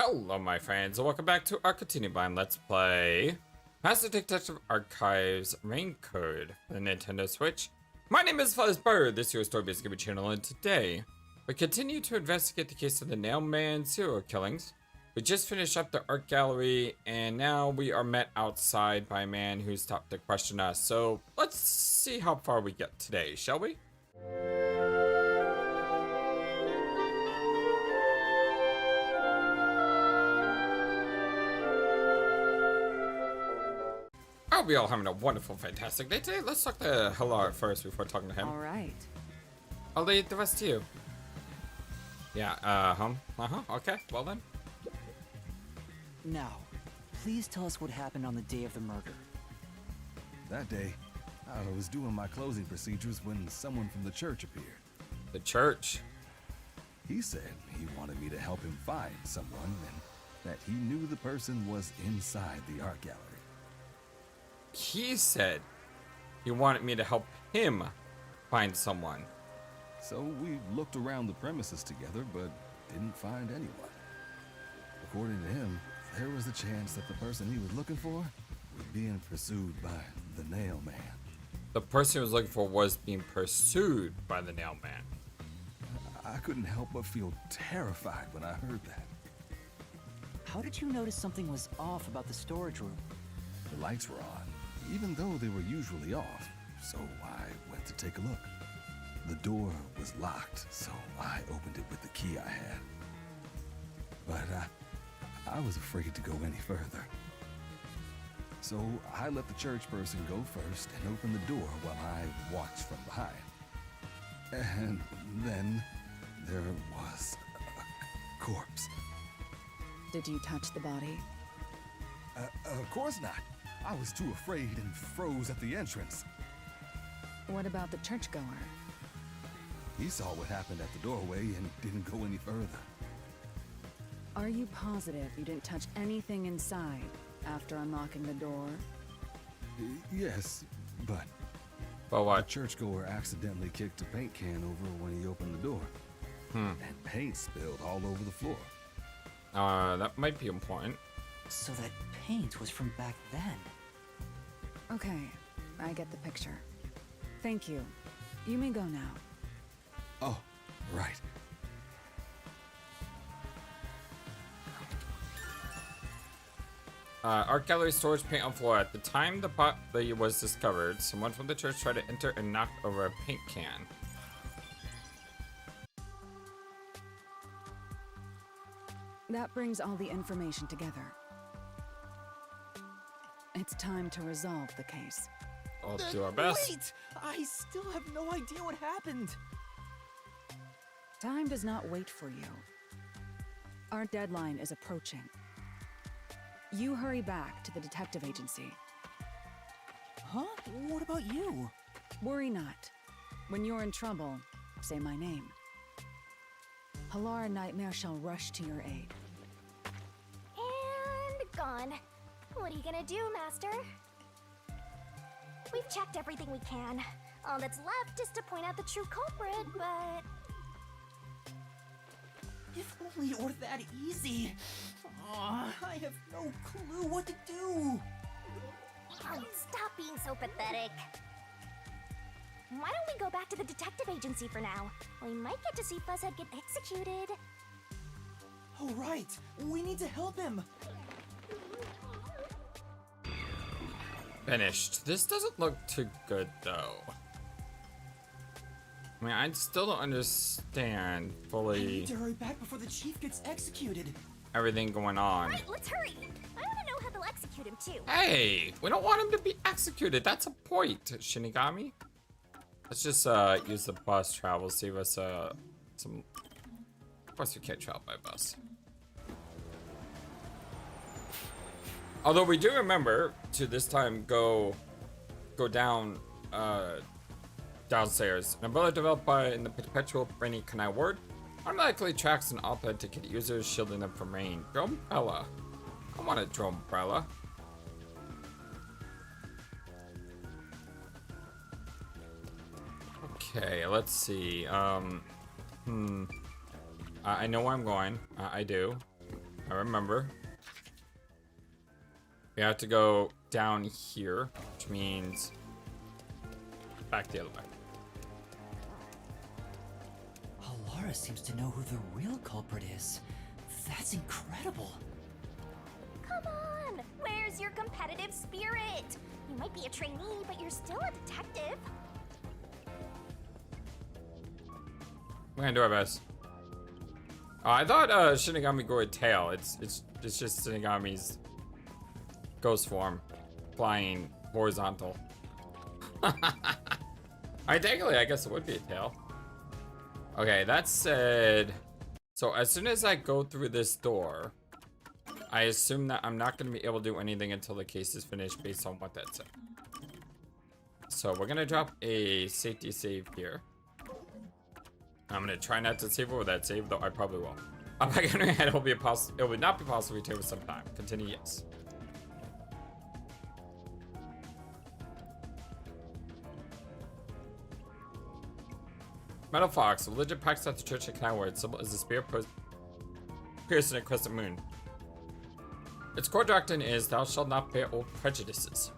Hello my friends, and welcome back to our continuing Let's Play Master Detective Archives Rain Code for the Nintendo Switch. My name is FlightlessBird, this is your story-based gaming channel, and today we continue to investigate the case of the Nail Man serial killings. We just finished up the art gallery, and now we are met outside by a man who stopped to question us. So let's see how far we get today, shall we? Are we all having a wonderful, fantastic day today? Let's talk to Hilar first before talking to him. All right. I'll leave the rest to you. Yeah, okay, well then. Now, please tell us what happened on the day of the murder. That day, I was doing my closing procedures when someone from the church appeared. The church? He said he wanted me to help him find someone and that he knew the person was inside the art gallery. He said he wanted me to help him find someone. So we looked around the premises together, but didn't find anyone. According to him, there was a chance that the person he was looking for was being pursued by the Nail Man. The person he was looking for was being pursued by the Nail Man. I couldn't help but feel terrified when I heard that. How did you notice something was off about the storage room? The lights were on, even though they were usually off, so I went to take a look. The door was locked, so I opened it with the key I had. But I was afraid to go any further. So I let the church person go first and open the door while I watched from behind. And then there was a corpse. Did you touch the body? Of course not. I was too afraid and froze at the entrance. What about the churchgoer? He saw what happened at the doorway and didn't go any further. Are you positive you didn't touch anything inside after unlocking the door? Yes, but But the what? churchgoer accidentally kicked a paint can over when he opened the door. And paint spilled all over the floor. That might be important. So that paint was from back then. Okay, I get the picture. Thank you. You may go now. Oh, right. Art gallery storage paint on floor. At the time the pot was discovered, someone from the church tried to enter and knocked over a paint can. That brings all the information together. It's time to resolve the case. I'll do our best. Wait! I still have no idea what happened. Time does not wait for you. Our deadline is approaching. You hurry back to the detective agency. Huh? What about you? Worry not. When you're in trouble, say my name. Hilar and Nightmare shall rush to your aid. And gone. What are you gonna do, Master? We've checked everything we can. All that's left is to point out the true culprit, but... If only it were that easy. Aw, I have no clue what to do. Oh, stop being so pathetic. Why don't we go back to the detective agency for now? We might get to see Fuzzhead get executed. Oh, right. We need to help him. Finished. This doesn't look too good though. I mean, I still don't understand I fully need to hurry back before the chief gets executed. everything going on. Right, let's hurry. I want to know how they'll execute him, too. Hey, we don't want him to be executed. That's a point, Shinigami. Let's just use the bus travel, save us some. Of course, we can't travel by bus. Although we do remember to this time go down downstairs. An umbrella developed by in the perpetual Brainy Kanai ward automatically tracks and authenticates users, shielding them from rain. Drone umbrella. I want a drone umbrella. Okay, let's see. I know where I'm going. I do. I remember. We have to go down here, which means back the other way. Alara seems to know who the real culprit is. That's incredible. Come on! Where's your competitive spirit? You might be a trainee, but you're still a detective. We're gonna do our best. Oh, I thought Shinigami grew a tail. It's just Shinigami's ghost form, flying horizontal. Technically, I guess it would be a tail. Okay, that said, so as soon as I go through this door, I assume that I'm not gonna be able to do anything until the case is finished based on what that said. So we're gonna drop a safety save here. I'm gonna try not to save over that save, though I probably will. I'm not gonna add it would not be possible to with some time. Continue, yes. Metal Fox, religion practiced at the church at Canal Word, symbol is a spear piercing a crescent moon. Its core doctrine is thou shalt not bear old prejudices.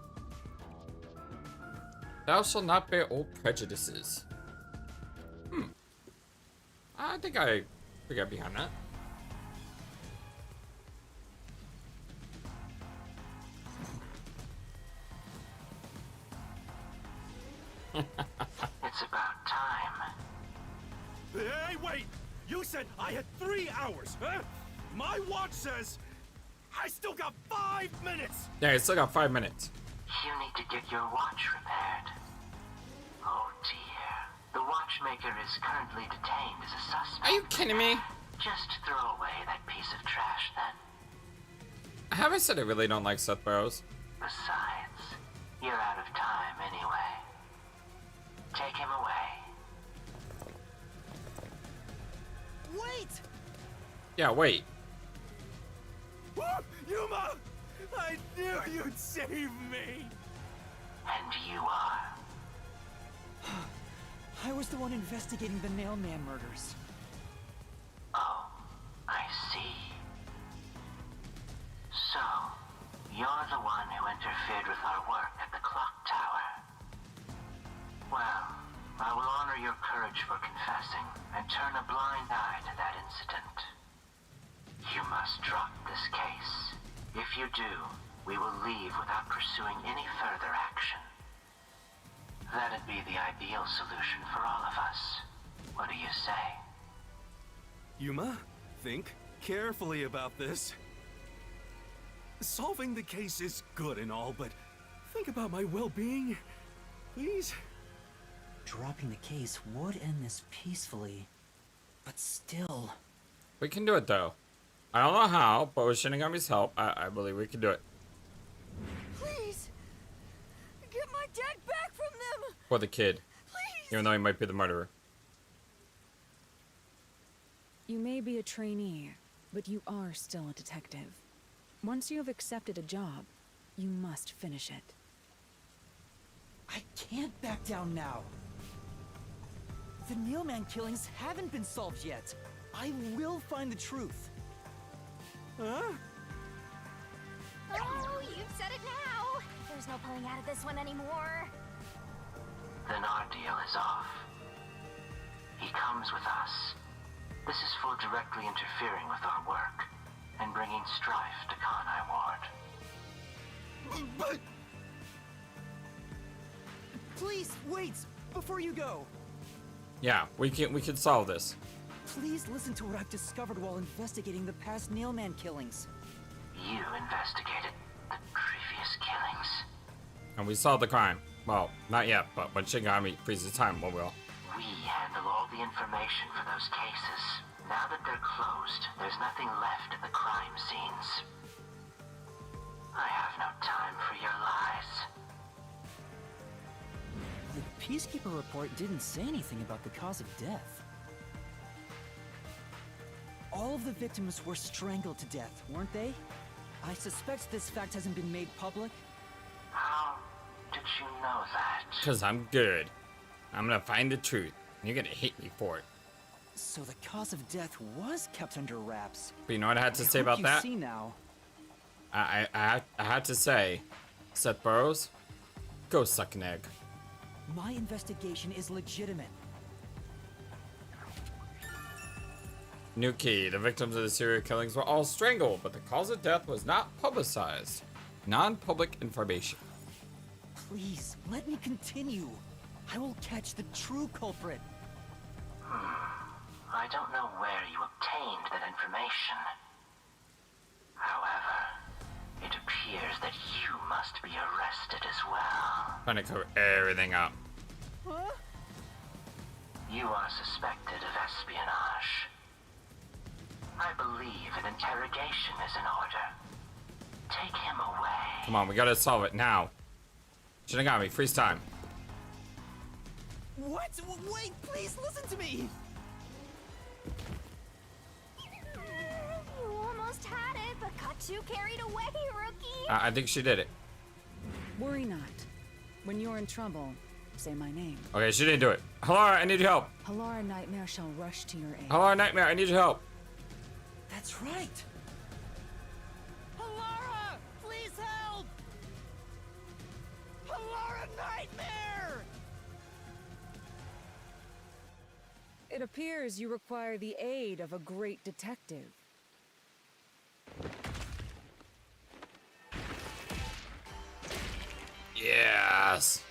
Thou shalt not bear old prejudices. I think I got behind that. It's about time. Hey, wait! You said I had 3 hours, huh? My watch says I still got 5 minutes! Yeah, I still got 5 minutes. You need to get your watch repaired. Oh dear. The watchmaker is currently detained as a suspect. Are you kidding me? Just throw away that piece of trash then. Have I said I really don't like Seth Burrows? Besides, you're out of time anyway. Take him away. Wait! Yeah, wait. Yuma! I knew you'd save me! And you are. I was the one investigating the Nailman murders. Oh, I see. So, you're the one who interfered with our work at the clock tower. Well, I will honor your courage for confessing and turn a blind eye to that incident. You must drop this case. If you do, we will leave without pursuing any further action. That'd be the ideal solution for all of us. What do you say? Yuma, think carefully about this. Solving the case is good and all, but think about my well-being, please? Dropping the case would end this peacefully, but still. We can do it though. I don't know how, but with Shinigami's help, I believe we can do it. Please! Get my dad back from them! For the kid. Please! Even though he might be the murderer. You may be a trainee, but you are still a detective. Once you have accepted a job, you must finish it. I can't back down now. The Nailman killings haven't been solved yet. I will find the truth. Huh? Oh, you've said it now. There's no pulling out of this one anymore. Then our deal is off. He comes with us. This is for directly interfering with our work and bringing strife to Kanai Ward. But Please, wait! Before you go! Yeah, we can solve this. Please listen to what I've discovered while investigating the past Nailman killings. You investigated the previous killings. And we solved the crime. Well, not yet, but when Shinigami freezes time, we will. We handle all the information for those cases. Now that they're closed, there's nothing left at the crime scenes. I have no time for your lies. The Peacekeeper report didn't say anything about the cause of death. All of the victims were strangled to death, weren't they? I suspect this fact hasn't been made public. How did you know that? Because I'm good. I'm gonna find the truth. And you're gonna hate me for it. So the cause of death was kept under wraps. But you know what I had to say hope about you that? see now. I had to say, Seth Burrows, go suck an egg. My investigation is legitimate. New key. The victims of the serial killings were all strangled, but the cause of death was not publicized. Non-public information. Please, let me continue. I will catch the true culprit. I don't know where you obtained that information. However, it appears that you must be arrested as well. Trying to cover everything up. Huh? You are suspected of espionage. I believe an interrogation is in order. Take him away. Come on, we gotta solve it now. Shinigami, freeze time. What? Wait, please listen to me! You almost had it, but got too carried away, rookie. I think she did it. Worry not. When you're in trouble, say my name. Okay, she didn't do it. Halara, I need your help. Halara Nightmare shall rush to your aid. Halara Nightmare, I need your help. That's right. Halara, please help! Halara Nightmare! It appears you require the aid of a great detective. Yes.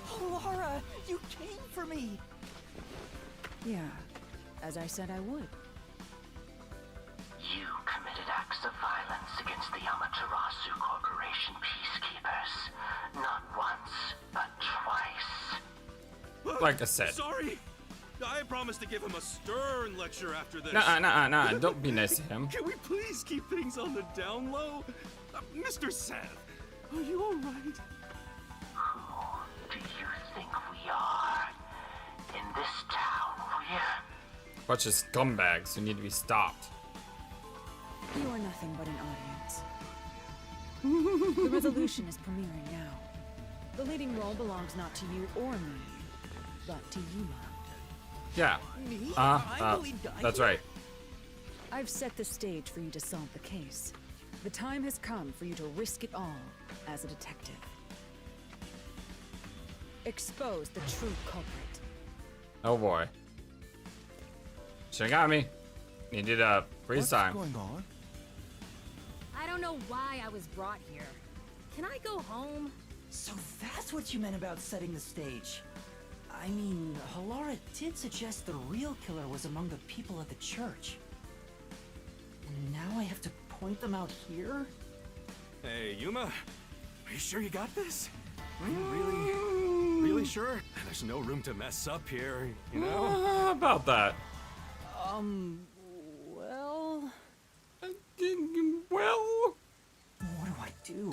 Halara, you came for me! Yeah, as I said I would. You committed acts of violence against the Amaterasu Corporation peacekeepers. Not once, but twice. Like I said. Sorry. I promised to give him a stern lecture after this. Nah. Don't be nice to him. Can we please keep things on the down low? Mr. Seth, are you all right? Who do you think we are? In this town, we're... Bunch of scumbags who need to be stopped. You are nothing but an audience. The resolution is premiering now. The leading role belongs not to you or me, but to Yuma. Yeah. Me? I'm the lead guy That's here? right. I've set the stage for you to solve the case. The time has come for you to risk it all as a detective. Expose the true culprit. Oh boy. Shinigami, needed a freeze time. What's going on? I don't know why I was brought here. Can I go home? So that's what you meant about setting the stage. I mean, Halara did suggest the real killer was among the people at the church. And now I have to point them out here? Hey, Yuma, are you sure you got this? Are you really sure? There's no room to mess up here, you know? How about that? Well... Well... What do?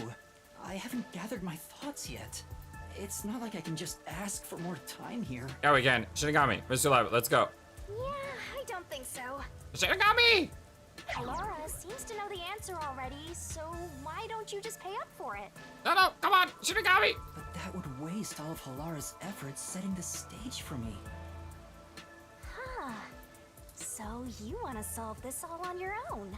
I haven't gathered my thoughts yet. It's not like I can just ask for more time here. Yeah, we can. Shinigami, Mr. Labbit, let's go. Yeah, I don't think so. Shinigami! Laura seems to know the answer already, so why don't you just pay up for it? No, come on, Shinigami! But that would waste all of Halara's efforts setting the stage for me. Huh. So you want to solve this all on your own?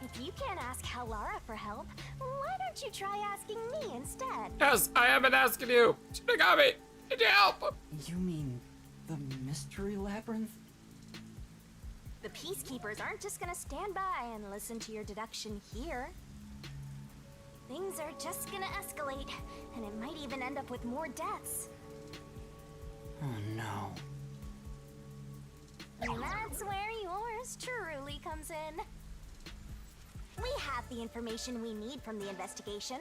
If you can't ask Halara for help, why don't you try asking me instead? Yes, I have been asking you. Shinigami, need your help. You mean the mystery labyrinth? The peacekeepers aren't just gonna stand by and listen to your deduction here. Things are just gonna escalate, and it might even end up with more deaths. Oh no. And that's where yours truly comes in. We have the information we need from the investigation.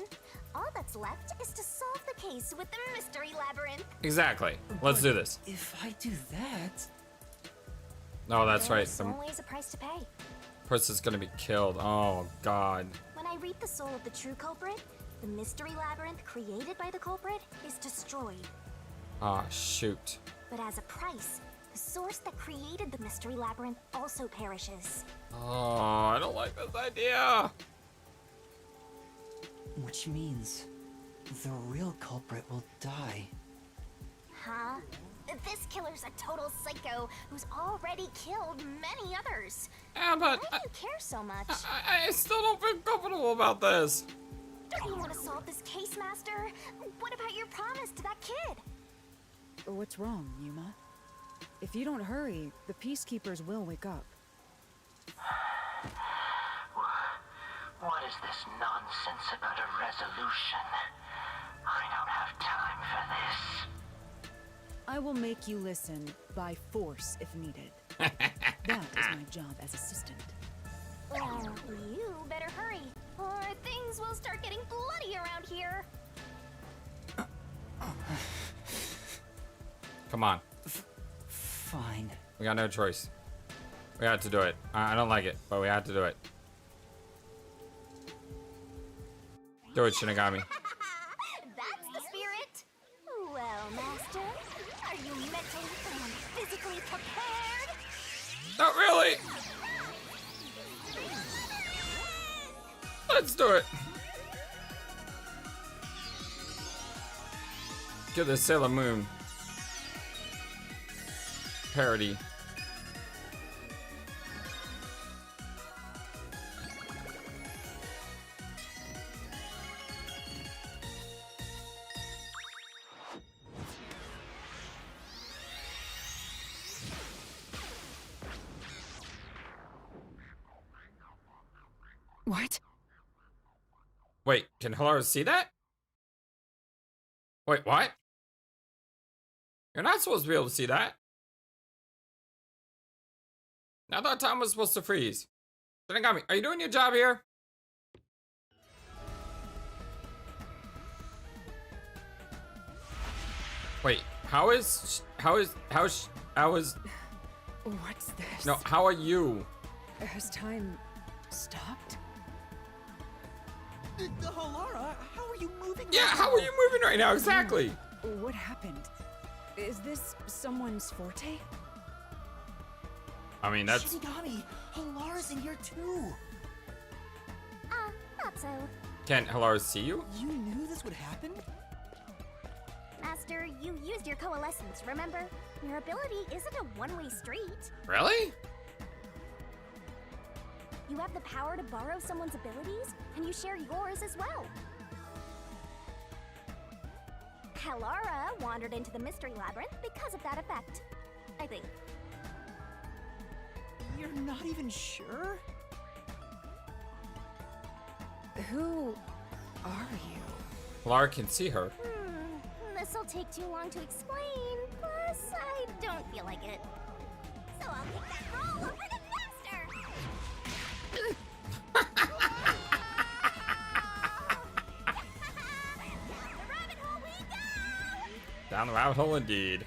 All that's left is to solve the case with the mystery labyrinth. Exactly. Let's do this. If I do that... No, that's right. There's Some always a price to pay. person's gonna be killed. Oh, God. When I reap the soul of the true culprit, the mystery labyrinth created by the culprit is destroyed. Oh, shoot. But as a price, The source that created the mystery labyrinth also perishes. Oh, I don't like this idea. Which means the real culprit will die. Huh? This killer's a total psycho who's already killed many others. Yeah, but Why do you care so much? I still don't feel comfortable about this. Don't you want to solve this case, Master? What about your promise to that kid? What's wrong, Yuma? If you don't hurry, the peacekeepers will wake up. What is this nonsense about a resolution? I don't have time for this. I will make you listen by force if needed. That is my job as assistant. Well, you better hurry, or things will start getting bloody around here. Come on. Fine. We got no choice. We had to do it. I don't like it, but we had to do it. Do it, Shinigami. That's the spirit. Well, Master, are you mentally and physically prepared? Not really. Let's do it. Give the Sailor Moon parody. What? Wait, can Hilario see that? Wait, what? You're not supposed to be able to see that. I thought time was supposed to freeze. Shinigami, are you doing your job here? Wait, how is... What's this? No, how are you? Has time stopped? Halara, how are you moving? Yeah, how are you moving right now? Exactly. What happened? Is this someone's forte? I mean, that's... Shinigami, Halara's in here too. Not so. Can Hilario see you? You knew this would happen? Master, you used your coalescence, remember? Your ability isn't a one-way street. Really? You have the power to borrow someone's abilities, and you share yours as well. Halara wandered into the mystery labyrinth because of that effect, I think. You're not even sure? Who are you? Hilario can see her. This'll take too long to explain, plus I don't feel like it. So I'll take that role over the master! Down the rabbit hole we go! Down the rabbit hole indeed.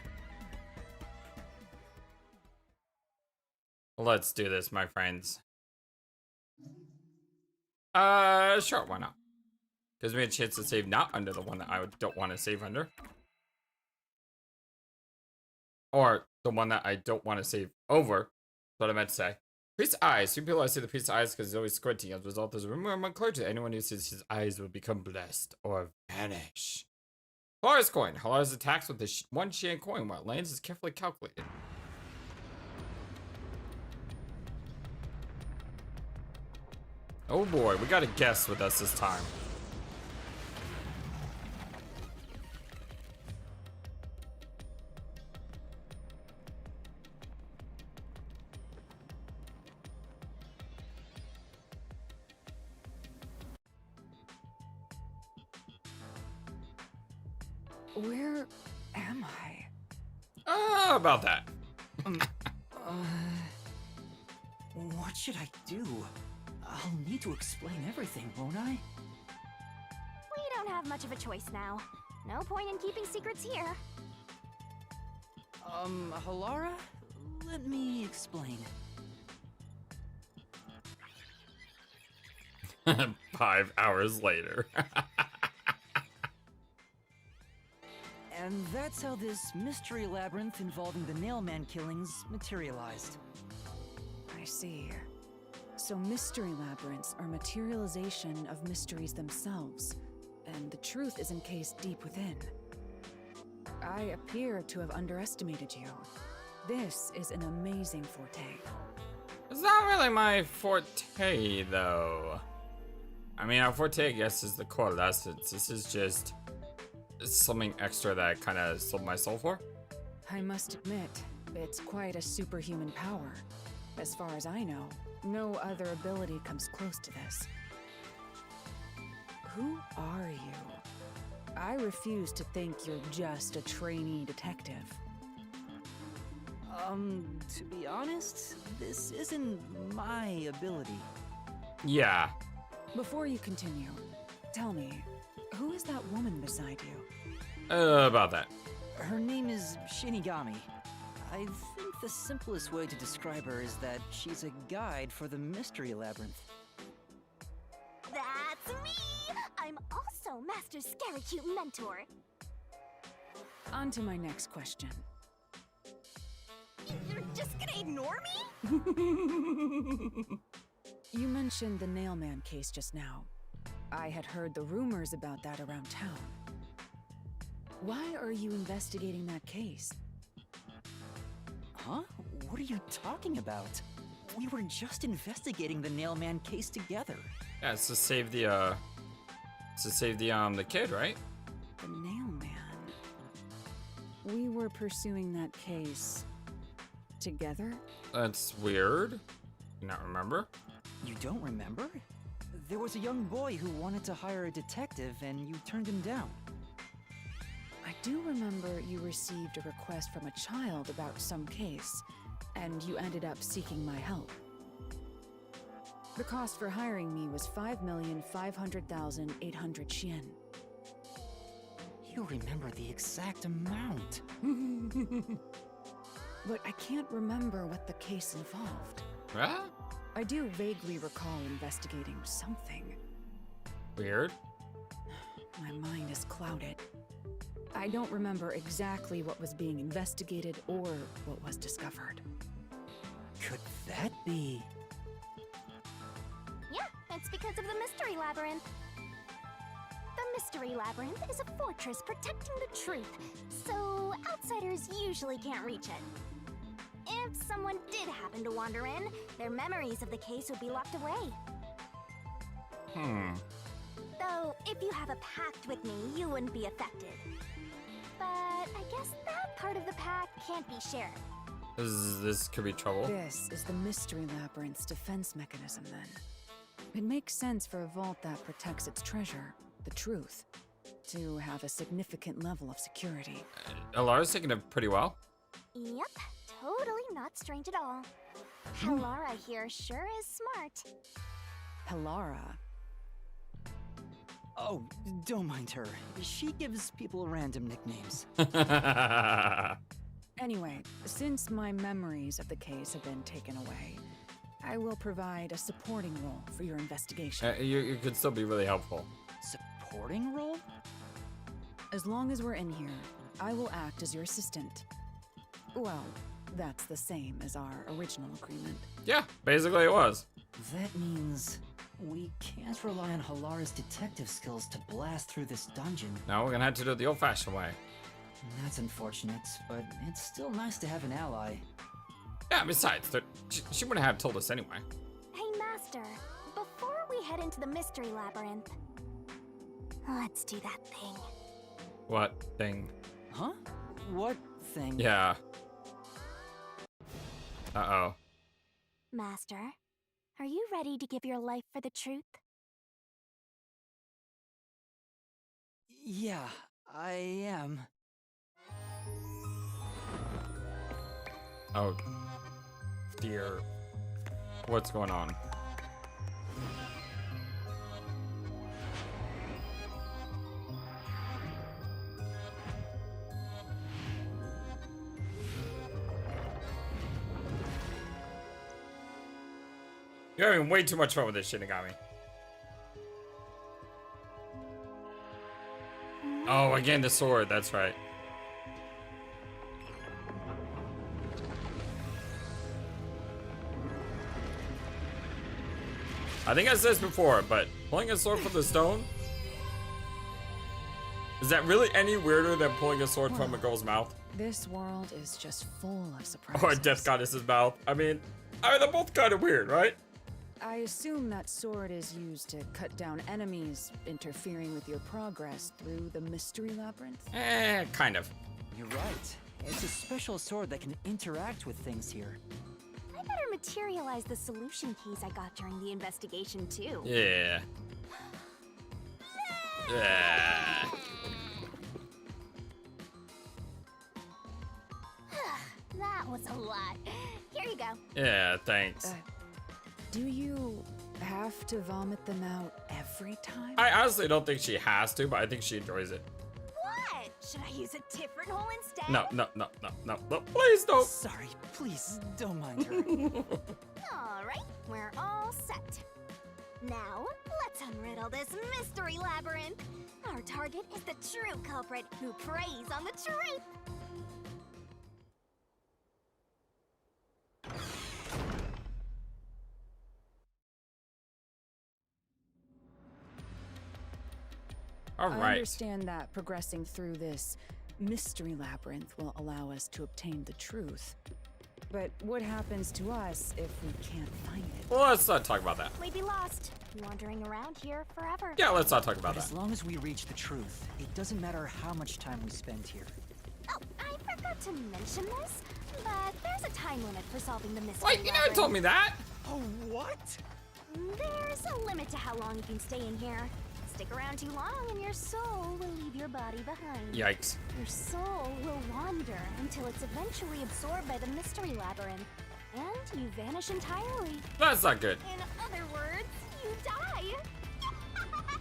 Let's do this, my friends. Sure, why not? Gives me a chance to save not under the one that I don't want to save under. Or the one that I don't want to save over. That's what I meant to say. Priest's eyes. Some people I see the priest's eyes because he's always squinting. As a result, there's a rumor among clergy. Anyone who sees his eyes will become blessed or vanish. Halara's coin. Halara's attacks with the one Shian coin while it lands is carefully calculated. Oh boy, we got a guest with us this time. Where am I? About that. What should I do? I'll need to explain everything, won't I? We don't have much of a choice now. No point in keeping secrets here. Halara? Let me explain. 5 hours later. And that's how this mystery labyrinth involving the Nailman killings materialized. I see. So mystery labyrinths are materialization of mysteries themselves, and the truth is encased deep within. I appear to have underestimated you. This is an amazing forte. It's not really my forte, though. I mean, our forte, I guess, is the coalescence. This is just something extra that I kind of sold my soul for. I must admit, it's quite a superhuman power. As far as I know, no other ability comes close to this. Who are you? I refuse to think you're just a trainee detective. To be honest, this isn't my ability. Yeah. Before you continue, tell me, who is that woman beside you? About that. Her name is Shinigami. I think the simplest way to describe her is that she's a guide for the mystery labyrinth. That's me! I'm also Master Scary Cute Mentor. On to my next question. You're just gonna ignore me? You mentioned the Nailman case just now. I had heard the rumors about that around town. Why are you investigating that case? Huh? What are you talking about? We were just investigating the Nailman case together. Yeah, it's to save the kid, right? The Nailman. We were pursuing that case together? That's weird. Not remember? You don't remember? There was a young boy who wanted to hire a detective and you turned him down. I do remember you received a request from a child about some case, and you ended up seeking my help. The cost for hiring me was 5,500,800 yen. You remember the exact amount. But I can't remember what the case involved. Huh? I do vaguely recall investigating something. Weird. My mind is clouded. I don't remember exactly what was being investigated or what was discovered. Could that be? Yeah, it's because of the Mystery Labyrinth. The Mystery Labyrinth is a fortress protecting the truth, so outsiders usually can't reach it. If someone did happen to wander in, their memories of the case would be locked away. Though, if you have a pact with me, you wouldn't be affected. But I guess that part of the pact can't be shared. This could be trouble. This is the Mystery Labyrinth's defense mechanism, then. It makes sense for a vault that protects its treasure, the truth, to have a significant level of security. Alara's taking it pretty well. Yep, totally not strange at all. Halara here sure is smart. Halara. Oh, don't mind her. She gives people random nicknames. Anyway, since my memories of the case have been taken away, I will provide a supporting role for your investigation. You could still be really helpful. Supporting role? As long as we're in here, I will act as your assistant. Well, that's the same as our original agreement. Yeah, basically it was. That means we can't rely on Halara's detective skills to blast through this dungeon. No, we're gonna have to do it the old-fashioned way. That's unfortunate, but it's still nice to have an ally. Yeah, besides, she wouldn't have told us anyway. Hey, Master, before we head into the Mystery Labyrinth, let's do that thing. What thing? Huh? What thing? Yeah. Uh-oh. Master, are you ready to give your life for the truth? Yeah, I am. Oh, dear. What's going on? You're having way too much fun with this Shinigami. Oh, again, the sword. That's right. I think I said this before, but pulling a sword from the stone? Is that really any weirder than pulling a sword from a girl's mouth? This world is just full of surprises. Or a death goddess's mouth. I mean, they're both kind of weird, right? I assume that sword is used to cut down enemies, interfering with your progress through the mystery labyrinth. Kind of. You're right. It's a special sword that can interact with things here. I better materialize the solution keys I got during the investigation, too. Yeah. Yeah. That was a lot. Here you go. Yeah, thanks. Do you have to vomit them out every time? I honestly don't think she has to, but I think she enjoys it. What? Should I use a different hole instead? No, please don't. Sorry, please don't mind her. Alright, we're all set. Now, let's unriddle this mystery labyrinth. Our target is the true culprit who preys on the truth. All I right. understand that progressing through this mystery labyrinth will allow us to obtain the truth. But what happens to us if we can't find it? Well, let's not talk about that. We'd be lost, wandering around here forever. Yeah, let's not talk about But that. as long as we reach the truth, it doesn't matter how much time we spend here. Oh, I forgot to mention this, but there's a time limit for solving the mystery Wait, you never told me that. Oh, what? There's a limit to how long you can stay in here. Stick around too long and your soul will leave your body behind. Yikes. Your soul will wander until it's eventually absorbed by the mystery labyrinth. And you vanish entirely. That's not good. In other words, you die.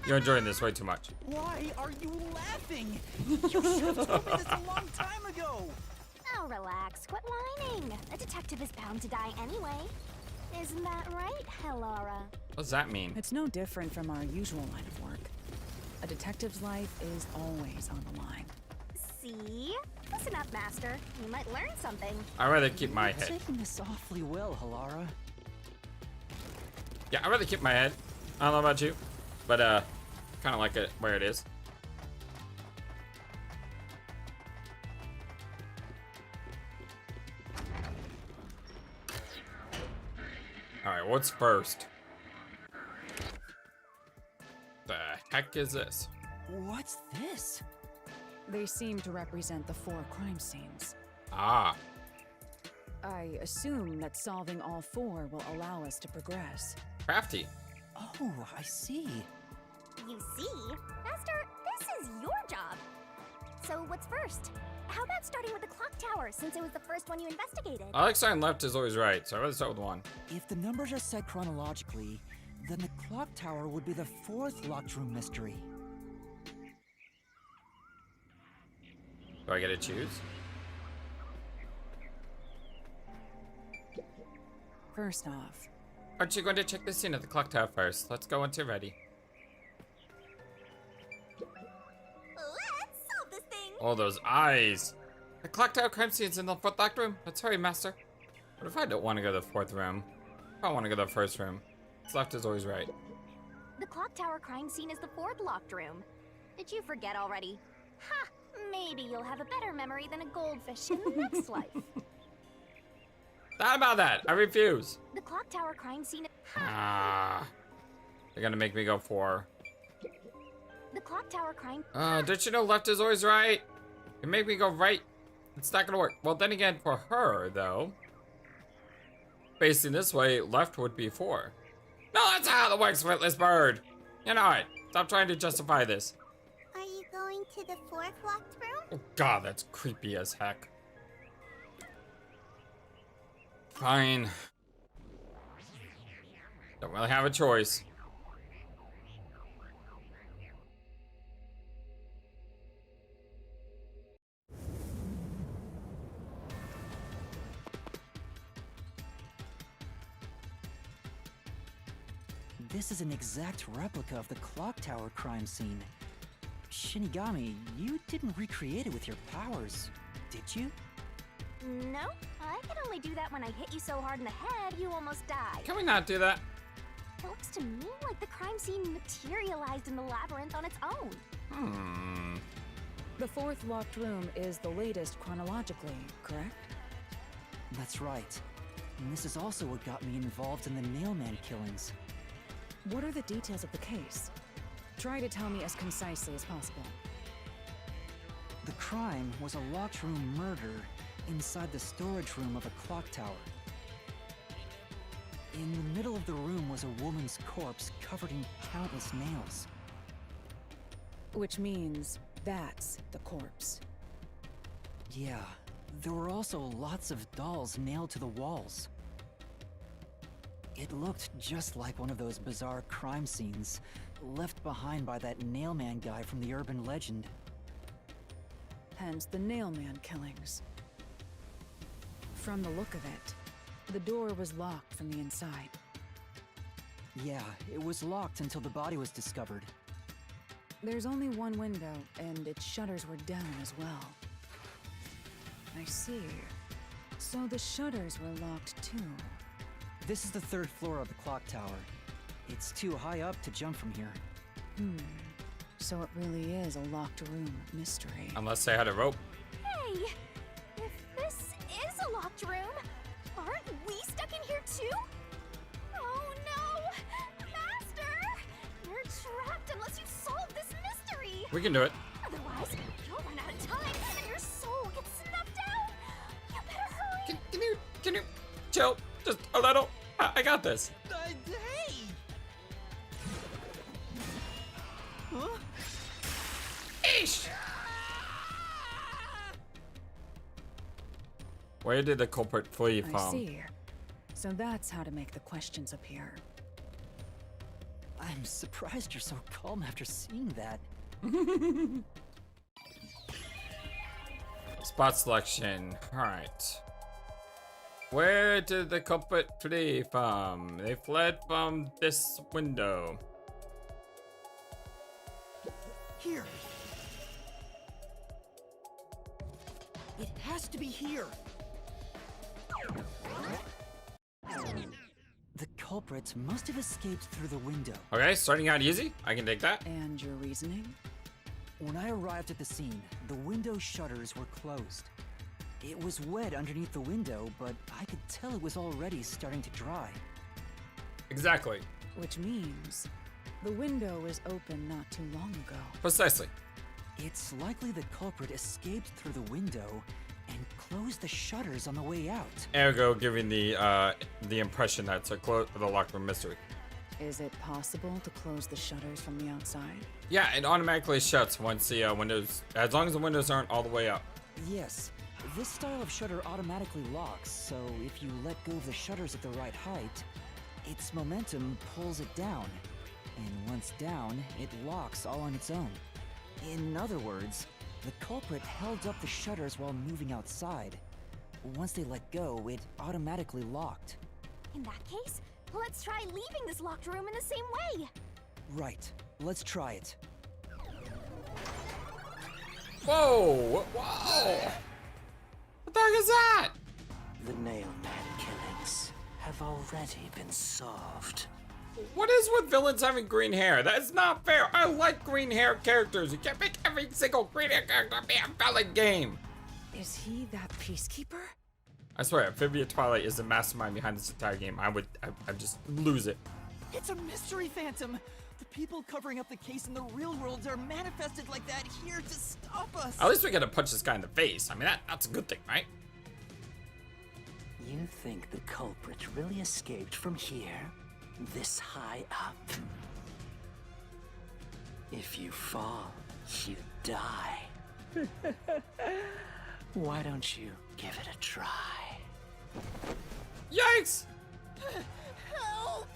You're enjoying this way too much. Why are you laughing? You should have told me this a long time ago. Oh, relax. Quit whining. A detective is bound to die anyway. Isn't that right, Hellara? What does that mean? It's no different from our usual line of work. A detective's life is always on the line. See? Listen up, Master. You might learn something. I'd rather keep my You're head. taking this awfully well, Halara. Yeah, I'd rather keep my head. I don't know about you, but kind of like it where it is. All right, what's first? The heck is this? What's this? They seem to represent the 4 crime scenes. Ah, I assume that solving all 4 will allow us to progress. crafty. Oh, I see. You see? Master, this is your job. So what's first? How about starting with the clock tower, since it was the first one you investigated? I like starting left is always right, so I'd rather start with 1. If the numbers are set chronologically, then the clock tower would be the 4th locked room mystery. Do I get to choose? First off, Aren't you going to check the scene at the clock tower first? Let's go once you're ready. Let's solve this thing. Oh, those eyes. The clock tower crime scene's in the 4th locked room. Let's hurry, master. What if I don't want to go to the 4th room? I want to go to the 1st room. Left is always right. The clock tower crime scene is the 4th locked room. Did you forget already? Ha! Maybe you'll have a better memory than a goldfish in the next life. Not about that. I refuse. The clock tower crime scene. Ah. They're gonna make me go 4. The clock tower crime. Don't you know left is always right? You make me go right. It's not gonna work. Well, then again, for her, though, facing this way, left would be 4. No, that's how it works, FlightlessBird. You know it. Stop trying to justify this. Are you going to the 4th locked room? Oh god, that's creepy as heck. Fine. Don't really have a choice. This is an exact replica of the clock tower crime scene. Shinigami, you didn't recreate it with your powers, did you? No, I can only do that when I hit you so hard in the head you almost die. Can we not do that? It looks to me like the crime scene materialized in the labyrinth on its own. The fourth locked room is the latest chronologically, correct? That's right. And this is also what got me involved in the Nailman killings. What are the details of the case? Try to tell me as concisely as possible. The crime was a locked room murder inside the storage room of a clock tower. In the middle of the room was a woman's corpse covered in countless nails. Which means that's the corpse. Yeah, there were also lots of dolls nailed to the walls. It looked just like one of those bizarre crime scenes left behind by that Nailman guy from the urban legend. Hence the Nailman killings. From the look of it, the door was locked from the inside. Yeah, it was locked until the body was discovered. There's only one window, and its shutters were down as well. I see. So the shutters were locked too. This is the third floor of the clock tower. It's too high up to jump from here. So it really is a locked room mystery. Unless they had a rope. Hey, if this is a locked room, aren't we stuck in here too? Oh no! Master! You're trapped unless you solve this mystery! We can do it. Otherwise, you'll run out of time and your soul gets snuffed out! You better hurry! Can you chill just a little? I got this. Hey! Huh? Eesh! Where did the culprit flee from? I see. So that's how to make the questions appear. I'm surprised you're so calm after seeing that. Spot selection. Alright. Where did the culprit flee from? They fled from this window. Here. It has to be here. The culprit must have escaped through the window. Okay, starting out easy. I can take that. And your reasoning? When I arrived at the scene, the window shutters were closed. It was wet underneath the window, but I could tell it was already starting to dry. Exactly. Which means the window was open not too long ago. Precisely. It's likely the culprit escaped through the window and closed the shutters on the way out. Ergo giving the impression that it's the locked room mystery. Is it possible to close the shutters from the outside? Yeah, it automatically shuts once the windows, as long as the windows aren't all the way up. Yes, this style of shutter automatically locks, so if you let go of the shutters at the right height, its momentum pulls it down. And once down, it locks all on its own. In other words, the culprit held up the shutters while moving outside. Once they let go, it automatically locked. In that case, let's try leaving this locked room in the same way. Right, let's try it. Whoa! Whoa! What the heck is that? The Nailman killings have already been solved. What is with villains having green hair? That is not fair. I like green hair characters. You can't make every single green hair character be a villain game. Is he that peacekeeper? I swear, Amphibia Twilight is the mastermind behind this entire game. I'd just lose it. It's a mystery phantom! The people covering up the case in the real world are manifested like that here to stop us! At least we gotta punch this guy in the face. I mean, that's a good thing, right? You think the culprit really escaped from here? This high up? If you fall, you die. Why don't you give it a try? Yikes! Help!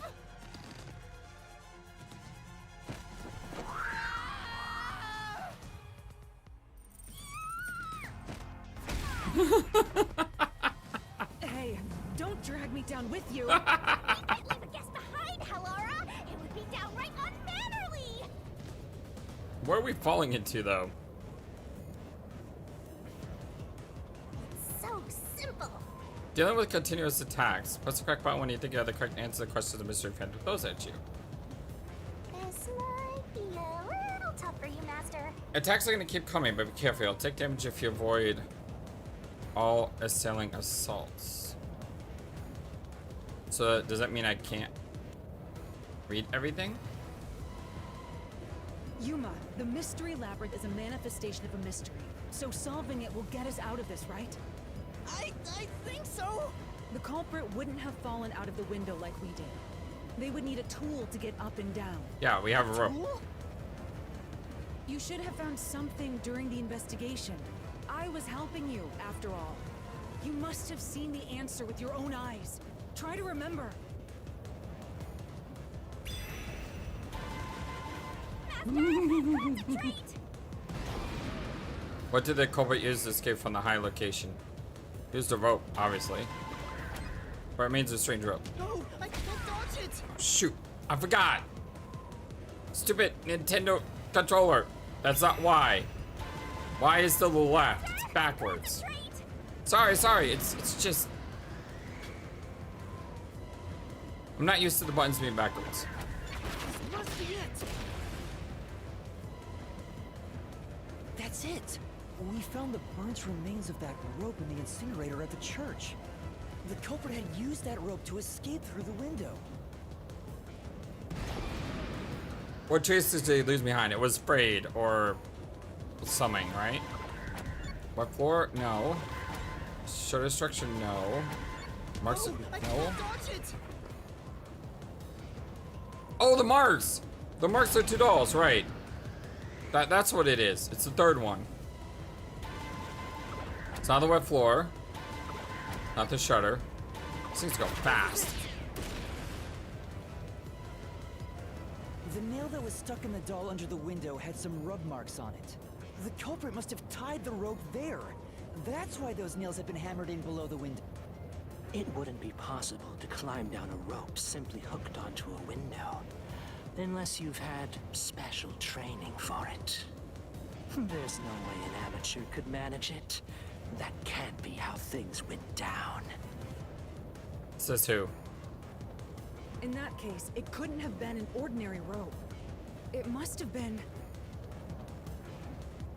Hey, don't drag me down with you. Leave a guest behind, Hallara! It would be downright unmannerly! Where are we falling into, though? So simple. Dealing with continuous attacks. Press the correct button when you think you have the correct answer to the question the mystery fan throws at you. This might be a little tough for you, Master. Attacks are going to keep coming, but be careful. You'll take damage if you avoid all assailing assaults. So does that mean I can't read everything? Yuma, the mystery labyrinth is a manifestation of a mystery. So solving it will get us out of this, right? I think so. The culprit wouldn't have fallen out of the window like we did. They would need a tool to get up and down. Yeah, we have a rope. Tool? You should have found something during the investigation. I was helping you, after all. You must have seen the answer with your own eyes. Try to remember. What did the culprit use to escape from the high location? Use the rope, obviously. Or it means a strange rope. No, I can't dodge it. Oh, shoot, I forgot. Stupid Nintendo controller. That's not why. Why is to the left? It's backwards. Sorry. It's just. I'm not used to the buttons being backwards. This must be it. That's it. We found the burnt remains of that rope in the incinerator at the church. The culprit had used that rope to escape through the window. What traces did he leave behind? It was sprayed or something, right? What floor? No. Shutter structure? No. Marks? No, I No. can't dodge it. Oh, the marks! The marks are 2 dolls, right? That's what it is. It's the third one. It's not the wet floor. Not the shutter. These things go fast. The nail that was stuck in the doll under the window had some rub marks on it. The culprit must have tied the rope there. That's why those nails had been hammered in below the window. It wouldn't be possible to climb down a rope simply hooked onto a window, unless you've had special training for it. There's no way an amateur could manage it. That can't be how things went down. Says who? In that case, it couldn't have been an ordinary rope. It must have been...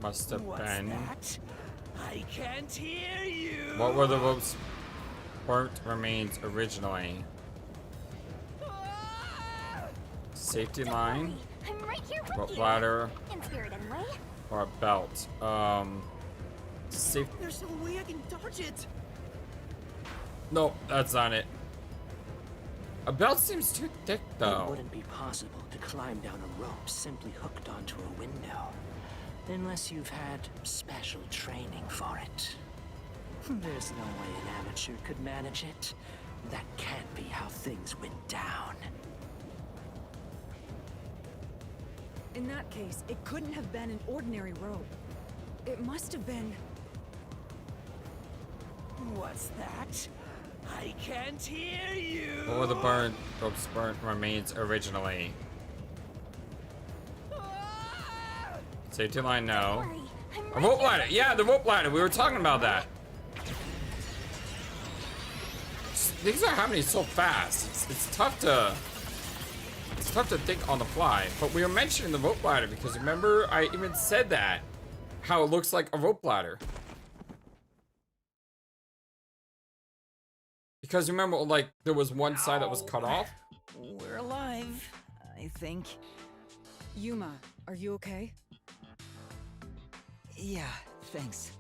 Must have What's been. that? I can't hear you. What were the rope's burnt remains originally? Safety line, I'm right here with rope you. ladder, In spirit, anyway. or a belt? Safe. There's no way I can dodge it. No, that's not it. A belt seems too thick, It though. wouldn't be possible to climb down a rope simply hooked onto a window, unless you've had special training for it. There's no way an amateur could manage it. That can't be how things went down. In that case, it couldn't have been an ordinary rope. It must have been... What's that? I can't hear you. What were the rope's burnt remains originally? Safety line, no. Worry, I'm A right rope here ladder. with Yeah, the rope ladder. We were talking about that. Things are happening so fast. It's tough to think on the fly. But we were mentioning the rope ladder because remember I even said that, how it looks like a rope ladder. Because remember, like there was one side that was cut off. We're alive, I think. Yuma, are you okay? Yeah, thanks.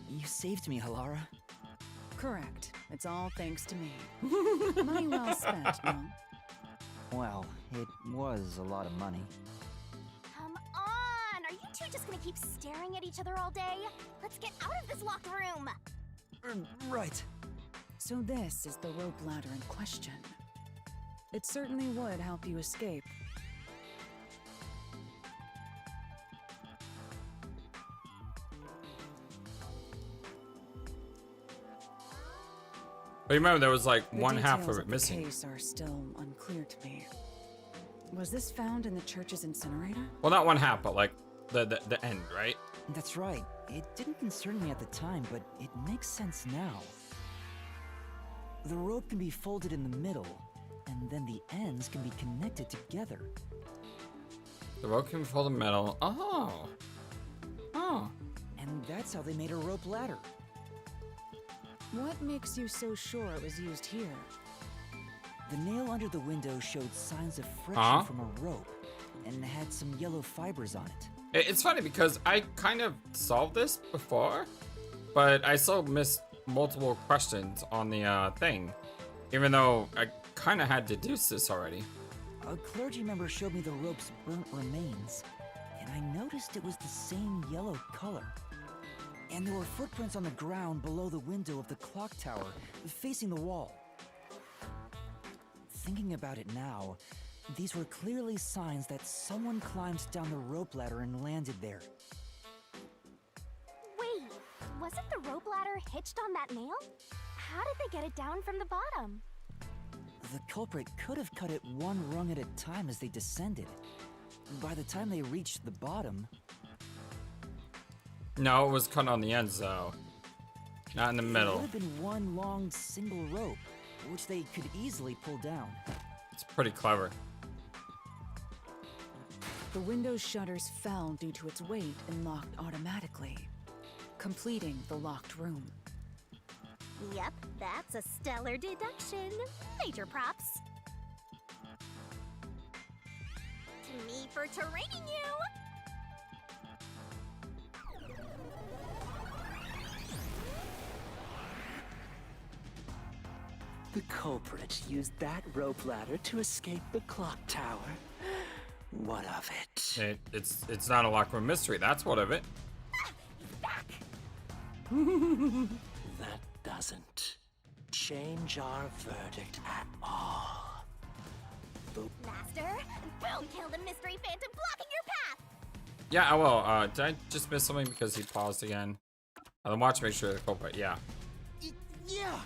You saved me, Halara. Correct. It's all thanks to me. Money well spent, no? Well, it was a lot of money. Come on! Are you two just gonna keep staring at each other all day? Let's get out of this locked room! Right. So this is the rope ladder in question. It certainly would help you escape. But remember, there was like The one half details of it the missing. case are still unclear to me. Was this found in the church's incinerator? Well, not one half, but like the end, right? That's right. It didn't concern me at the time, but it makes sense now. The rope can be folded in the middle, and then the ends can be connected together. The rope can fold the metal. Oh. Oh. And that's how they made a rope ladder. What makes you so sure it was used here? The nail under the window showed signs of friction Huh? from a rope, and had some yellow fibers on it. It's funny because I kind of solved this before, but I still missed multiple questions on the thing, even though I kind of had deduced this already. A clergy member showed me the rope's burnt remains, and I noticed it was the same yellow color. And there were footprints on the ground below the window of the clock tower, facing the wall. Thinking about it now, these were clearly signs that someone climbed down the rope ladder and landed there. Wait, wasn't the rope ladder hitched on that nail? How did they get it down from the bottom? The culprit could have cut it one rung at a time as they descended. By the time they reached the bottom... No, it was cut on the ends though, not in the It middle. would have been one long single rope, which they could easily pull down. It's pretty clever. The window's shutters fell due to its weight and locked automatically, completing the locked room. Yep, that's a stellar deduction. Major props. To me for training you! The culprit used that rope ladder to escape the clock tower. What of it? It's not a locker room mystery. That's what of it. He's back! That doesn't change our verdict at all. Master, boom killed a mystery phantom blocking your path! Yeah, I will. Did I just miss something because he paused again? Then watch, make sure the culprit. Yeah. Yeah!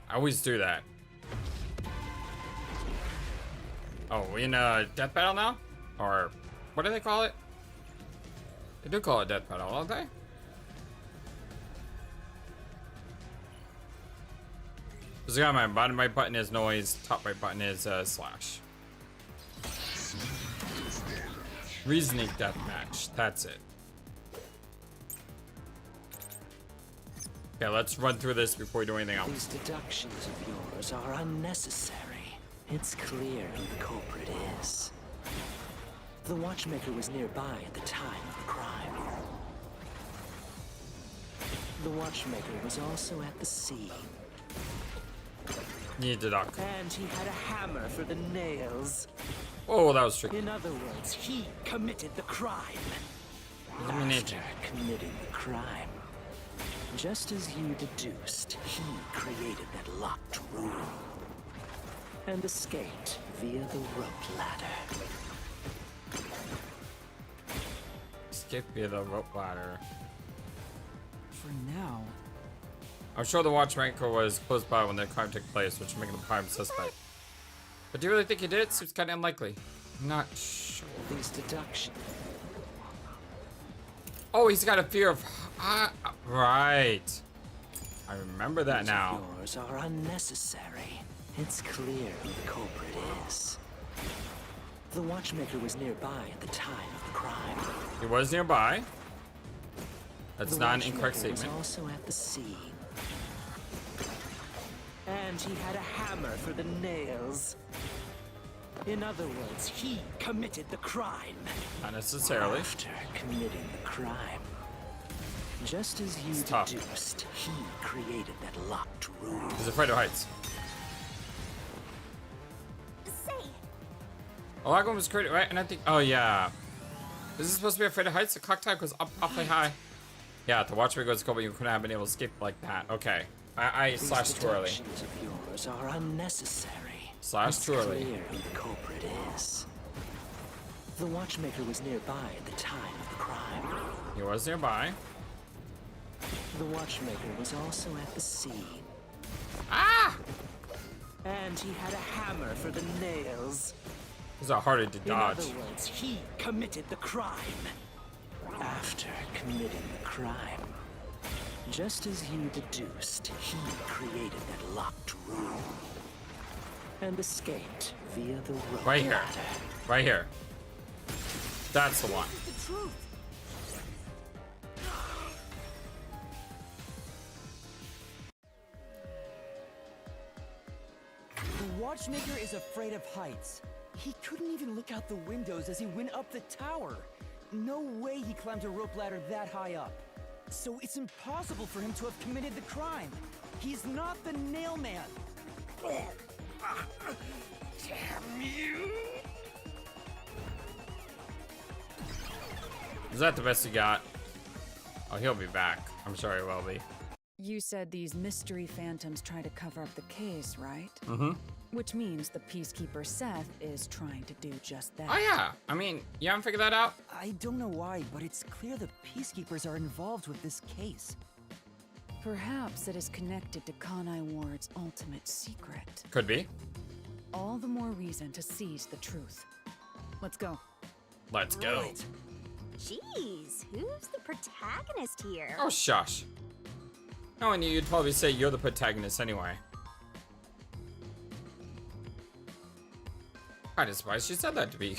I always do that. Oh, we in a death battle now? Or what do they call it? They do call it death battle, don't they? Because I got my bottom right button is noise, top right button is slash. Reasoning deathmatch. That's it. Okay, let's run through this before we do anything These else. deductions of yours are unnecessary. It's clear who the culprit is. The watchmaker was nearby at the time of the crime. The watchmaker was also at the scene. Need to duck. And he had a hammer for the nails. Oh, that was tricky. In other words, he committed the crime. Eliminated. After committing the crime, just as you deduced, he created that locked room and escaped via the rope ladder. Skip via the rope ladder. For now, I'm sure the watchmaker was close by when the crime took place, which makes him a prime suspect. But do you really think he did? It seems kind of unlikely. I'm not sure. These deductions. Oh, he's got a fear of... right. I remember that now. Yours are unnecessary. It's clear who the culprit is. The watchmaker was nearby at the time of the crime. He was nearby. That's The not an incorrect watchmaker statement. was also at the scene. And he had a hammer for the nails. In other words, he committed the crime. Not necessarily. After committing the crime, just as you It's tough. deduced, he created that locked room. He's afraid of heights. Say, A locker room was created, right? And I think... Oh, yeah. Is this supposed to be afraid of heights? The clock tower goes up awfully high. Yeah, the watchmaker goes cold, but you couldn't have been able to escape like that. Okay. I These slashed too early. deductions of yours are unnecessary. Slash It's too early. clear who the culprit is. The watchmaker was nearby at the time of the crime. He was nearby. The watchmaker was also at the scene. Ah! And he had a hammer for the nails. These are harder to In dodge. other words, he committed the crime. After committing the crime, Just as you deduced, he created that locked room and escaped via the rope Right here. ladder. Right here. That's the one. The truth. The watchmaker is afraid of heights. He couldn't even look out the windows as he went up the tower. No way he climbed a rope ladder that high up. So it's impossible for him to have committed the crime. He's not the nail man. Damn you! Is that the best you got? Oh, he'll be back. I'm sure he will be. You said these mystery phantoms try to cover up the case, right? Mm-hmm. Which means the Peacekeeper Seth is trying to do just that. Oh, yeah. I mean, you haven't figured that out? I don't know why, but it's clear the Peacekeepers are involved with this case. Perhaps it is connected to Kanai Ward's ultimate secret. Could be. All the more reason to seize the truth. Let's go. Let's go. Right. Jeez, who's the protagonist here? Oh, shush. No, I knew you'd probably say you're the protagonist anyway. I'm just surprised she said that to me.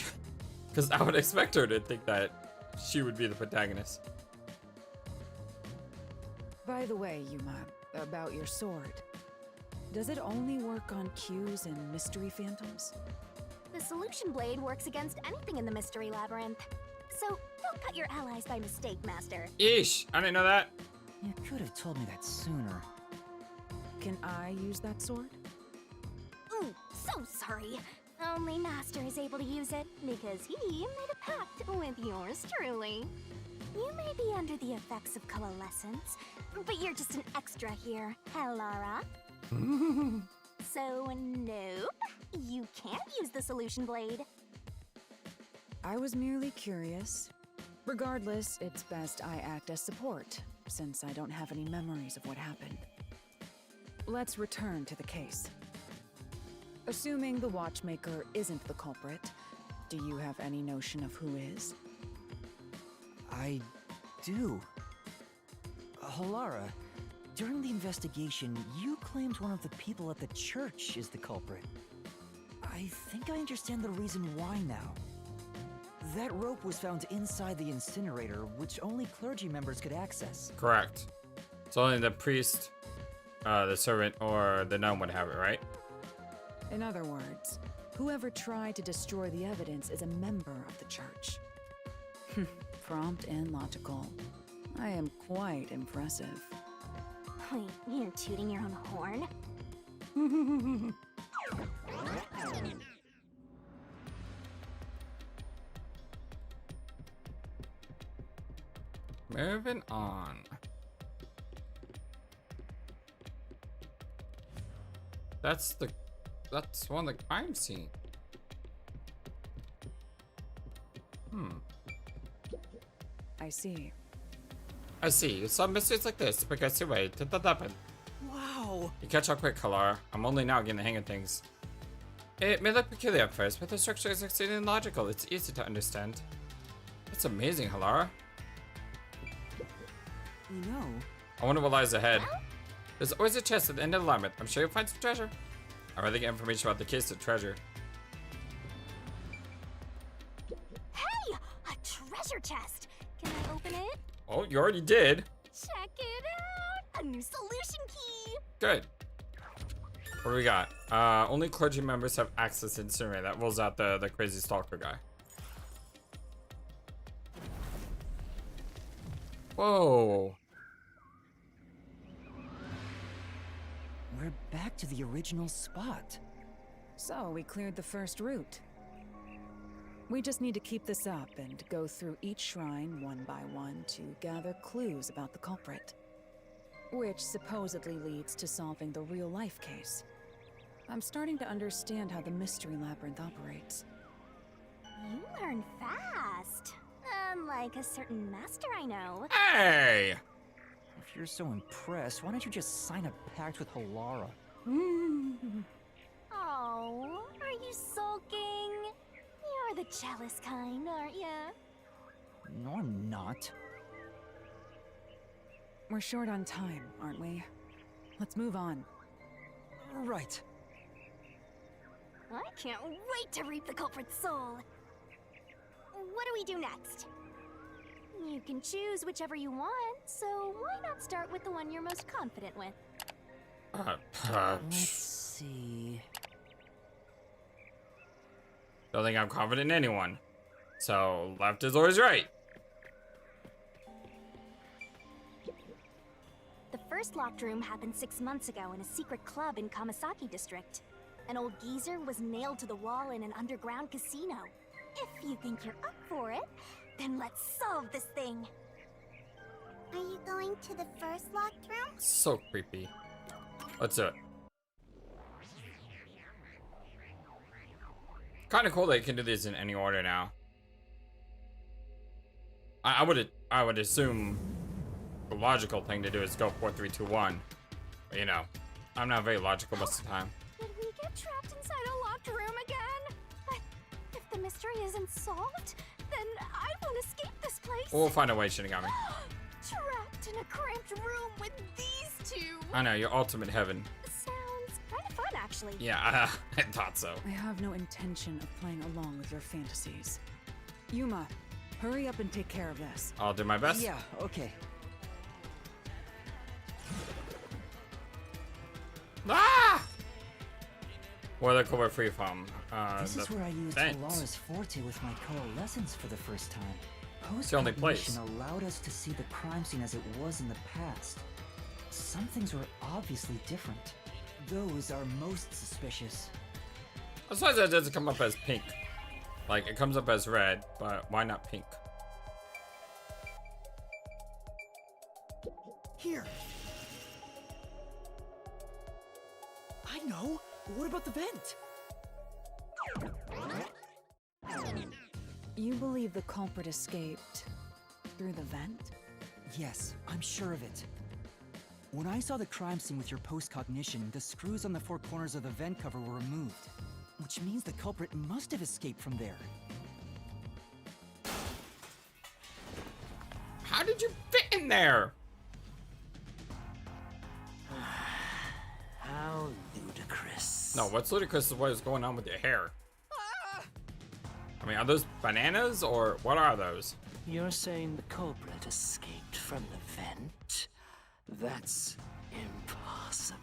Because I would expect her to think that she would be the protagonist. By the way, Yuma, about your sword. Does it only work on cues and mystery phantoms? The solution blade works against anything in the mystery labyrinth. So don't cut your allies by mistake, Master. Eesh, I didn't know that. You could have told me that sooner. Can I use that sword? Ooh, so sorry. Only Master is able to use it because he made a pact with yours truly. You may be under the effects of coalescence, but you're just an extra here, Hellara. So, nope, you can't use the solution blade. I was merely curious. Regardless, it's best I act as support, since I don't have any memories of what happened. Let's return to the case. Assuming the watchmaker isn't the culprit, do you have any notion of who is? I do. Halara, during the investigation, you claimed one of the people at the church is the culprit. I think I understand the reason why now. That rope was found inside the incinerator, which only clergy members could access. Correct. So only the priest, the servant, or the nun would have it, right? In other words, whoever tried to destroy the evidence is a member of the church. Prompt and logical. I am quite impressive. Wait, you're tooting your own horn? Moving on. That's one that I'm seeing. I see. I see. Some mysteries like this because you wait to happen. Wow! You catch up quick, Halara. I'm only now getting the hang of things. It may look peculiar at first, but the structure is exceedingly logical. It's easy to understand. It's amazing, Halara. You know, I wonder what lies ahead. There's always a chest at the end of the labyrinth. I'm sure you'll find some treasure. I'd rather get information about the case to treasure. Hey! A treasure chest! Can I open it? Oh, you already did. Check it out! A new solution key! Good. What do we got? Only clergy members have access to incinerator. That rules out the crazy stalker guy. Whoa. we're back to the original spot. So we cleared the first route. We just need to keep this up and go through each shrine one by one to gather clues about the culprit. Which supposedly leads to solving the real-life case. I'm starting to understand how the Mystery Labyrinth operates. You learn fast. Unlike a certain master I know. Hey! If you're so impressed, why don't you just sign a pact with Halara? Oh, are you sulking? You're the jealous kind, aren't ya? No, I'm not. We're short on time, aren't we? Let's move on. Right. I can't wait to reap the culprit's soul. What do we do next? You can choose whichever you want, so why not start with the one you're most confident with? Let's see. Don't think I'm confident in anyone. So left is always right. The first locked room happened 6 months ago in a secret club in Kamasaki district. An old geezer was nailed to the wall in an underground casino. If you think you're up for it, then let's solve this thing. Are you going to the first locked room? So creepy. Let's do it. Kind of cool that you can do these in any order now. I would assume the logical thing to do is go 4, 3, 2, 1. But you know, I'm not very logical most of the time. Did we get trapped inside a locked room again? But if the mystery isn't solved, then I won't escape this place. We'll find a way, Shinigami. Trapped in a cramped room with these two. I know, your ultimate heaven. Sounds kind of fun, actually. Yeah, I thought so. I have no intention of playing along with your fantasies. Yuma, hurry up and take care of this. I'll do my best. Yeah, okay. Ah! Where the culprit free from? This is where I used vent. Hilara's forte with my coalescence for the first time. the only place. Post-cognition allowed us to see the crime scene as it was in the past. Some things were obviously different. Those are most suspicious. As long as that doesn't come up as pink. Like, it comes up as red, but why not pink? Here. I know. What about the vent? You believe the culprit escaped through the vent? Yes, I'm sure of it. When I saw the crime scene with your post-cognition, the screws on the 4 corners of the vent cover were removed. Which means the culprit must have escaped from there. How did you fit in there? How ludicrous. No, what's ludicrous is what is going on with your hair. I mean, are those bananas or what are those? You're saying the culprit escaped from the vent? That's impossible.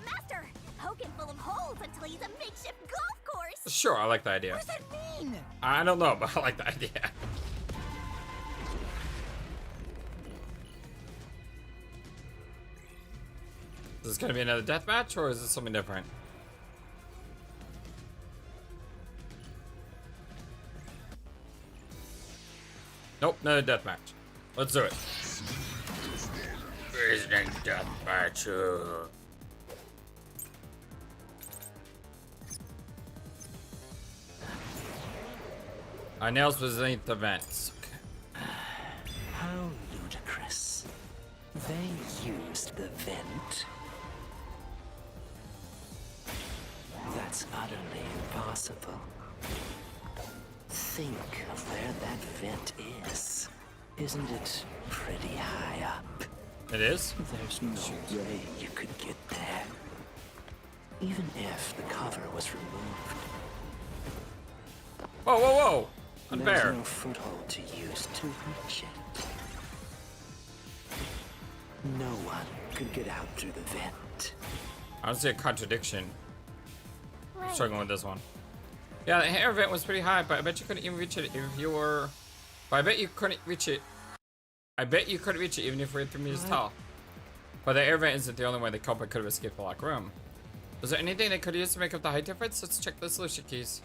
Master, poke him full of holes until he's a makeshift golf course. Sure, I like the idea. What does that mean? I don't know, but I like the idea. Is this gonna be another death match or is this something different? Nope, another death match. Let's do it. Resident death match. Nails was beneath the vents. Okay. How ludicrous. They used the vent. That's utterly impossible. Think of where that vent is. Isn't it pretty high up? It is? There's no way you could get there. Even if the cover was removed. Whoa, whoa, whoa! Unfair. There's no foothold to use to reach it. No one could get out through the vent. I don't see a contradiction. Right. Struggling with this one. Yeah, the hair vent was pretty high, but I bet you couldn't even reach it if you were... But I bet you couldn't reach it. I bet you couldn't reach it even if we were 3 meters tall. But the air vent isn't the only way the culprit could have escaped the locked room. Was there anything they could use to make up the height difference? Let's check the solution keys.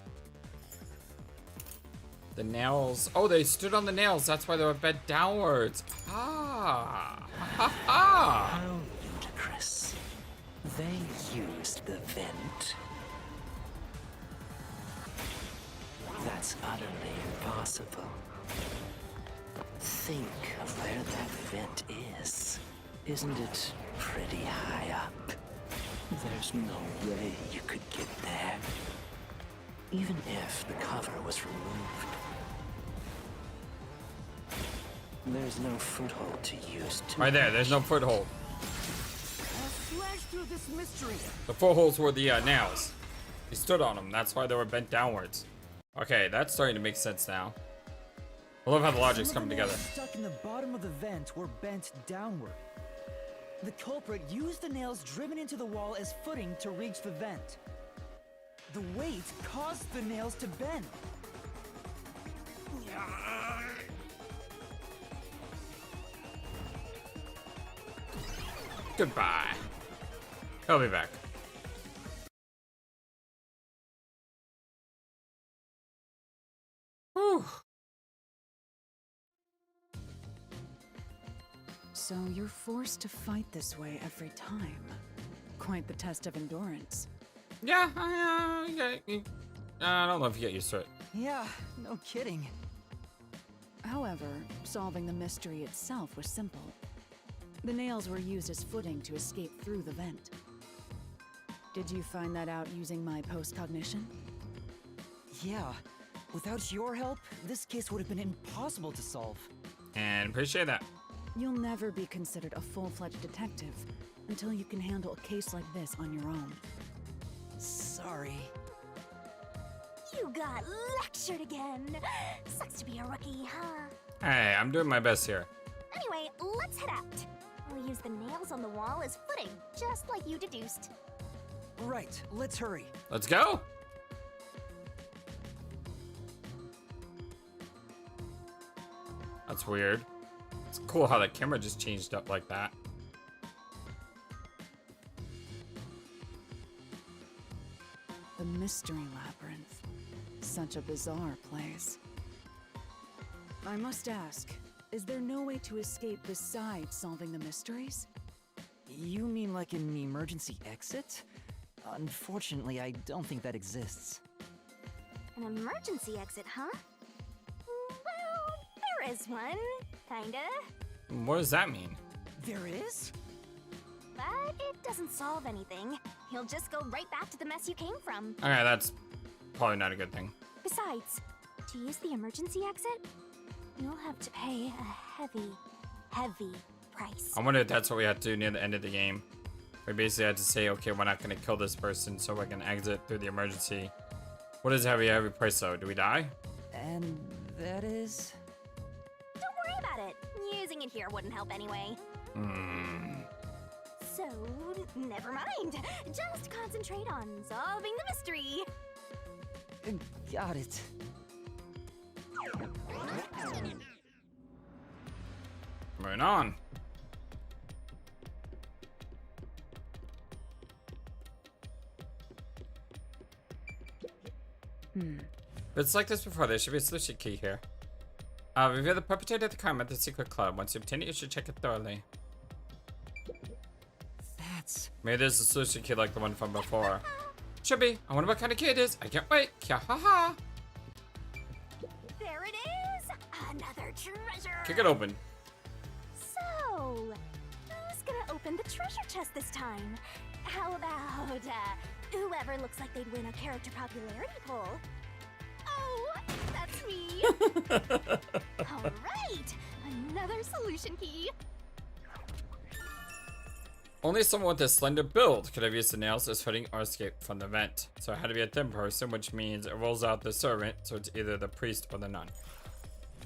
The nails. Oh, they stood on the nails. That's why they were bent downwards. Ah. Ha ha. How ludicrous. They used the vent. That's utterly impossible. Think of where that vent is. Isn't it pretty high up? There's no way you could get there. Even if the cover was removed. There's no foothold to use to... Right there, there's no foothold. Flash through this mystery. The footholds were the nails. He stood on them, that's why they were bent downwards. Okay, that's starting to make sense now. I love how the logic's coming together. Stuck in the bottom of the vent were bent downward. The culprit used the nails driven into the wall as footing to reach the vent. The weight caused the nails to bend. Goodbye. He'll be back. Whew. So you're forced to fight this way every time. Quite the test of endurance. Yeah, I don't know if you get used to it. Yeah, no kidding. However, solving the mystery itself was simple. The nails were used as footing to escape through the vent. Did you find that out using my post-cognition? Yeah. Without your help, this case would have been impossible to solve. And appreciate that. You'll never be considered a full-fledged detective until you can handle a case like this on your own. Sorry. You got lectured again. Sucks to be a rookie, huh? Hey, I'm doing my best here. Anyway, let's head out. We'll use the nails on the wall as footing, just like you deduced. Right, let's hurry. Let's go. That's weird. It's cool how the camera just changed up like that. The Mystery Labyrinth. Such a bizarre place. I must ask, is there no way to escape besides solving the mysteries? You mean like an emergency exit? Unfortunately, I don't think that exists. An emergency exit, huh? Well, there is one. Kinda. What does that mean? There is? But it doesn't solve anything. You'll just go right back to the mess you came from. Okay, that's probably not a good thing. Besides, to use the emergency exit, you'll have to pay a heavy price. I wonder if that's what we had to do near the end of the game. We basically had to say, okay, we're not going to kill this person so we can exit through the emergency. What is heavy price though? Do we die? And that is... Don't worry about it. Using it here wouldn't help anyway. So, never mind. Just concentrate on solving the mystery. Got it. Moving on. If it's like this before, there should be a solution key here. Reveal the perpetrator of the crime at the secret club. Once you obtain it, you should check it thoroughly. That's... Maybe there's a solution key like the one from before. Should be. I wonder what kind of key it is. I can't wait. Kya ha ha. There it is! Another treasure! Kick it open. So, who's gonna open the treasure chest this time? How about, whoever looks like they'd win a character popularity poll? Oh, that's me! Alright, another solution key. Only someone with a slender build could have used the nails as footing or escape from the vent. So it had to be a thin person, which means it rolls out the servant, so it's either the priest or the nun.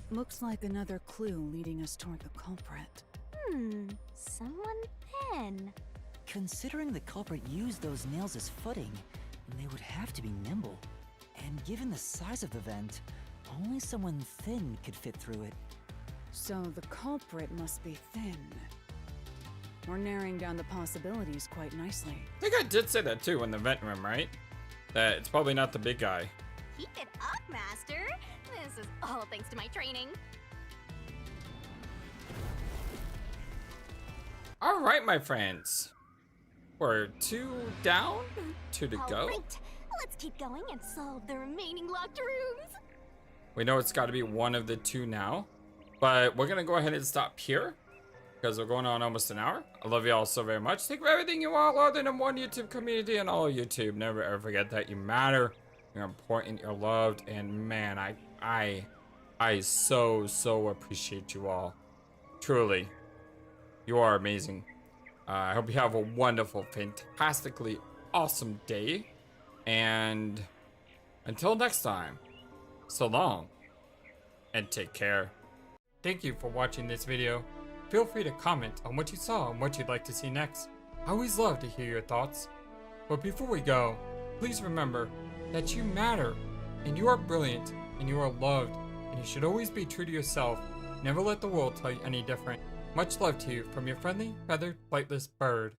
Looks like another clue leading us toward the culprit. Someone thin. Considering the culprit used those nails as footing, they would have to be nimble. And given the size of the vent, only someone thin could fit through it. So the culprit must be thin. We're narrowing down the possibilities quite nicely. I think I did say that too in the vent room, right? That it's probably not the big guy. Keep it up, Master. This is all thanks to my training. All right, my friends. We're 2 down, 2 to go. All right, let's keep going and solve the remaining locked rooms. We know it's got to be one of the 2 now, but we're gonna go ahead and stop here because we're going on almost an hour. I love you all so very much. Thank you for everything you all are in the one YouTube community and all of YouTube. Never ever forget that you matter, you're important, you're loved, and man, I so appreciate you all. Truly, you are amazing. I hope you have a wonderful, fantastically awesome day. And until next time, so long and take care. Thank you for watching this video. Feel free to comment on what you saw and what you'd like to see next. I always love to hear your thoughts. But before we go, please remember that you matter, and you are brilliant, and you are loved, and you should always be true to yourself. Never let the world tell you any different. Much love to you from your friendly, feathered, flightless bird.